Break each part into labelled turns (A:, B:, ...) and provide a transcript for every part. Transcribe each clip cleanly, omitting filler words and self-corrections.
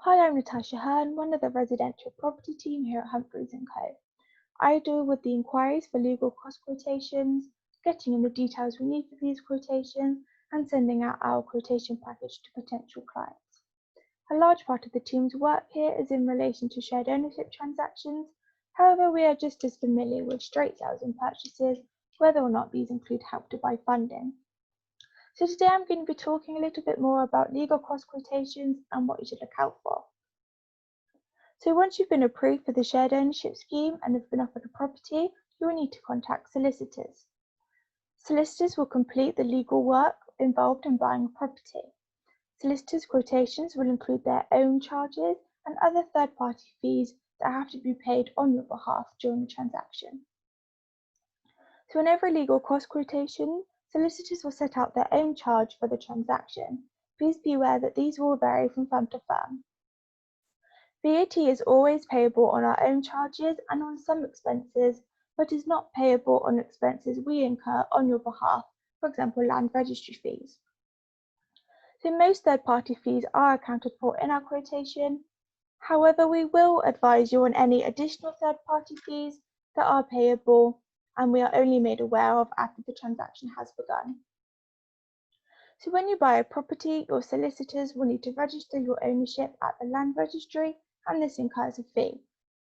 A: Hi, I'm Natasha Hearn, one of the residential property team here at Humphreys Co. I deal with the inquiries for legal cost quotations, getting in the details we need for these quotations, and sending out our quotation package to potential clients. A large part of the team's work here is in relation to shared ownership transactions. However, we are just as familiar with straight sales and purchases, whether or not these include help to buy funding. So today I'm going to be talking a little bit more about legal cost quotations and what you should look out for. So once you've been approved for the shared ownership scheme and have been offered a property, you will need to contact solicitors. Solicitors will complete the legal work involved in buying a property. Solicitors' quotations will include their own charges and other third-party fees that have to be paid on your behalf during the transaction. So in every legal cost quotation, solicitors will set out their own charge for the transaction. Please be aware that these will vary from firm to firm. VAT is always payable on our own charges and on some expenses, but is not payable on expenses we incur on your behalf, for example, land registry fees. So most third-party fees are accounted for in our quotation. However, we will advise you on any additional third-party fees that are payable and we are only made aware of after the transaction has begun. So when you buy a property, your solicitors will need to register your ownership at the land registry, and this incurs a fee.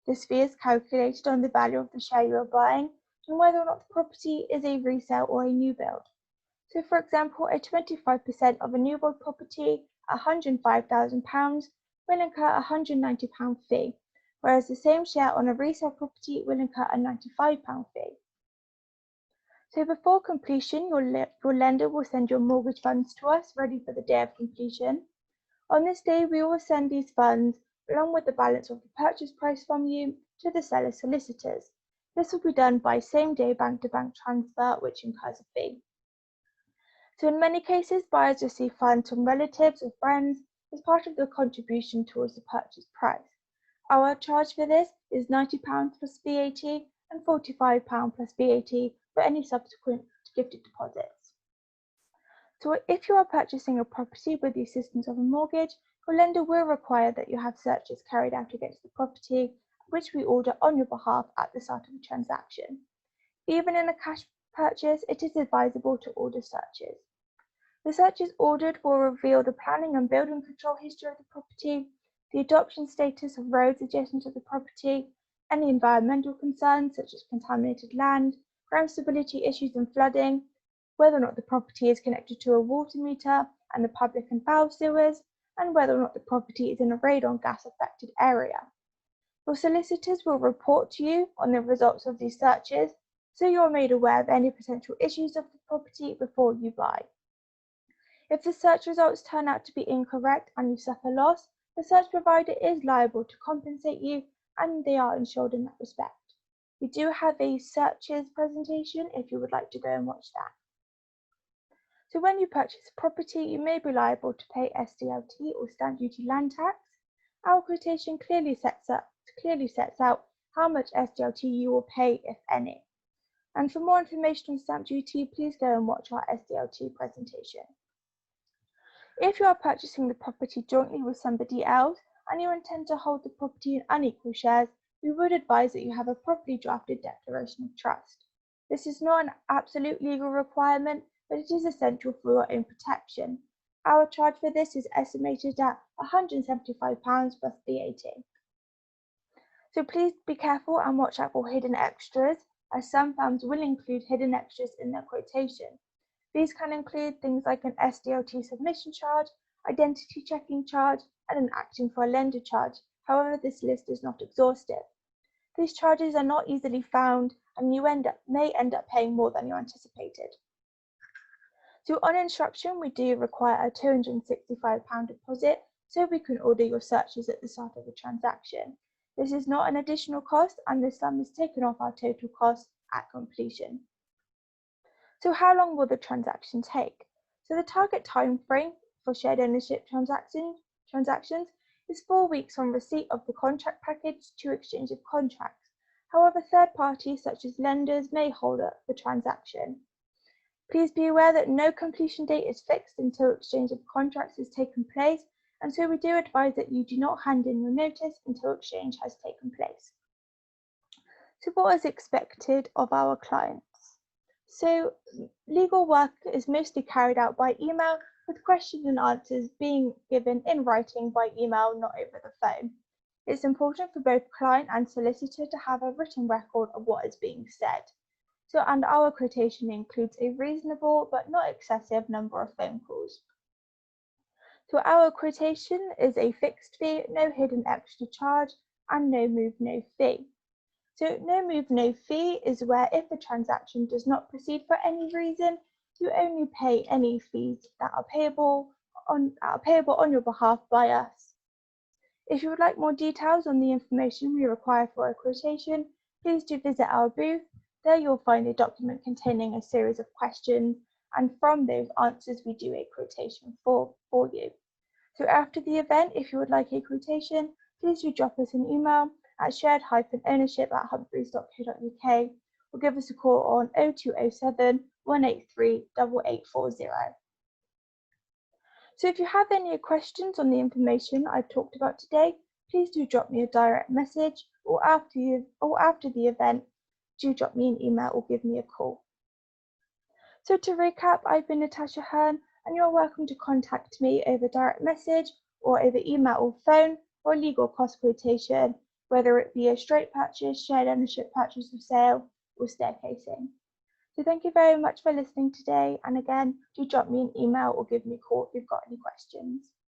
A: This fee is calculated on the value of the share you are buying and whether or not the property is a resale or a new build. So for example, a 25% of a new build property at £105,000 will incur a £190 fee, whereas the same share on a resale property will incur a £95 fee. So before completion, your lender will send your mortgage funds to us ready for the day of completion. On this day, we will send these funds, along with the balance of the purchase price from you, to the seller's solicitors. This will be done by same-day bank-to-bank transfer, which incurs a fee. So in many cases, buyers receive funds from relatives or friends as part of the contribution towards the purchase price. Our charge for this is £90 plus VAT and £45 plus VAT for any subsequent gifted deposits. So if you are purchasing a property with the assistance of a mortgage, your lender will require that you have searches carried out against the property, which we order on your behalf at the start of the transaction. Even in a cash purchase, it is advisable to order searches. The searches ordered will reveal the planning and building control history of the property, the adoption status of roads adjacent to the property, any environmental concerns such as contaminated land, ground stability issues and flooding, whether or not the property is connected to a water meter and the public and foul sewers, and whether or not the property is in a radon gas affected area. Your solicitors will report to you on the results of these searches, so you are made aware of any potential issues of the property before you buy. If the search results turn out to be incorrect and you suffer loss, the search provider is liable to compensate you and they are insured in that respect. We do have a searches presentation if you would like to go and watch that. So when you purchase a property, you may be liable to pay SDLT or stamp duty land tax. Our quotation clearly sets out how much SDLT you will pay, if any. And for more information on stamp duty, please go and watch our SDLT presentation. If you are purchasing the property jointly with somebody else and you intend to hold the property in unequal shares, we would advise that you have a properly drafted declaration of trust. This is not an absolute legal requirement, but it is essential for your own protection. Our charge for this is estimated at £175 plus VAT. So please be careful and watch out for hidden extras, as some firms will include hidden extras in their quotation. These can include things like an SDLT submission charge, identity checking charge, and an acting for a lender charge. However, this list is not exhaustive. These charges are not easily found, and you may end up paying more than you anticipated. So on instruction, we do require a £265 deposit so we can order your searches at the start of the transaction. This is not an additional cost, and this sum is taken off our total cost at completion. So how long will the transaction take? So the target time frame for shared ownership transactions is 4 weeks from receipt of the contract package to exchange of contracts. However, third parties such as lenders may hold up the transaction. Please be aware that no completion date is fixed until exchange of contracts has taken place, and so we do advise that you do not hand in your notice until exchange has taken place. So what is expected of our clients? So legal work is mostly carried out by email, with questions and answers being given in writing by email, not over the phone. It's important for both client and solicitor to have a written record of what is being said. And our quotation includes a reasonable but not excessive number of phone calls. So our quotation is a fixed fee, no hidden extra charge, and no move, no fee. So no move, no fee is where if the transaction does not proceed for any reason, you only pay any fees that are payable on your behalf by us. If you would like more details on the information we require for a quotation, please do visit our booth. There you'll find a document containing a series of questions, and from those answers we do a quotation for you. So after the event, if you would like a quotation, please do drop us an email at shared-ownership@humphreys.co.uk or give us a call on 0207 183 8840. So if you have any questions on the information I've talked about today, please do drop me a direct message, or after the event, do drop me an email or give me a call. So to recap, I've been Natasha Hearn, and you're welcome to contact me over direct message or over email or phone for a legal cost quotation, whether it be a straight purchase, shared ownership purchase or sale, or staircasing. So thank you very much for listening today, and again, do drop me an email or give me a call if you've got any questions.